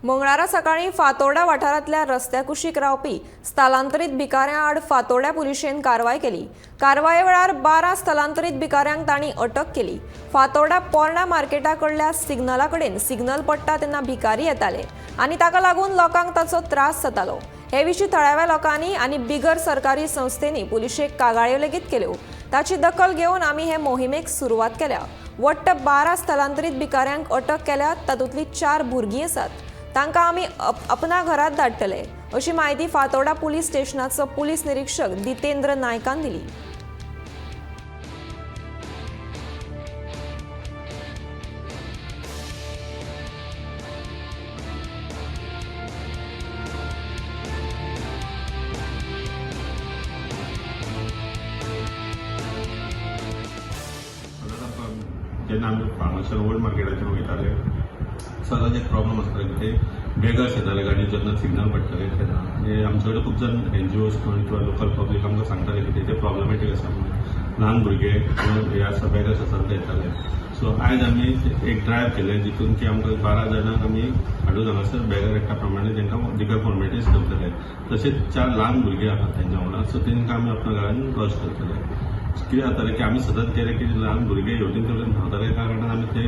मंगळारा सकाळी फातोर्डा वाठारांतल्या रस्त्या कुशीक रावपी स्थलांतरीत भिकाऱ्यां आड फातोर्डा पुलिशेन कारवाय केली। कारवाये वेळार 12 स्थलांतरीत भिकाऱ्यांक तांणी अटक केली। फातोर्डा पोरणा मार्केटा कडल्या सिग्नला कडेन सिग्नल पडटा तेन्ना भिकारी येताले आनी ताका लागून लोकांक ताचो त्रास जातालो। हे विशीं थळाव्या लोकांनी आनी बिगर सरकारी संस्थेनी पुलिशेक कागाळ्यो लेगीत केल्यो। ताची दखल घेवन आमी हे मोहिमेक सुरवात केल्या। वट्ट 12 स्थलांतरीत भिकाऱ्यांक अटक केल्या, तातूंतली 4 भुरगीं आसात। तांकां आमी अपना घरांत धाडटले अशी माहिती फातोर्डा पुलीस स्टेशनाचो पुलीस निरीक्षक जितेंद्र नायकान दिली। जेन्ना आमी हांगासर ओल्ड मार्केटाचेर वयताले सदांच एक प्रॉब्लम आसताले की ते बेगर्स येताले गाडी जेन्ना सिग्नल पडटाले तेन्ना हे आमचे कडेन खूब जाण NGOs किंवा लोकल पब्लीक आमकां सांगताले की ते प्रॉब्लेमॅटीक आसा म्हणून ल्हान भुरगे हे आसा बेगर्स आसात ते येताले। सो आयज आमी एक ड्रायव्ह केलें जितून की आमकां 12 जाणांक आमी हाडून हांगासर बेगर एकट्या प्रमाणे तांकां लिगल फॉर्मेलिटीज करतले। तशेंच 4 ल्हान भुरगीं आसात तेंच्या वांगडा, सो तांकां आमी आपल्या घरान लॉज करतले। कितें जातालें की आमी सदांच केलें की ल्हान भुरगे हेवटेन तेवटेन धांवताले कारणान आमी ते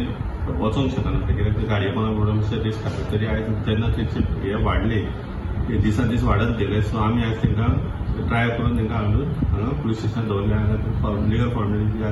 वचोंक शकनासले, कित्याक ते गाडये कोणाक पडून अशें रिस्क आसता। तरी आयज जेन्ना तेची हे वाडली, दिसान दीस वाडत गेले, सो आमी आयज तांकां ड्रायव्ह करून तांकां हाडून हांगा पुलीस स्टेशनार दवरले, लिगल फॉर्मेलिटी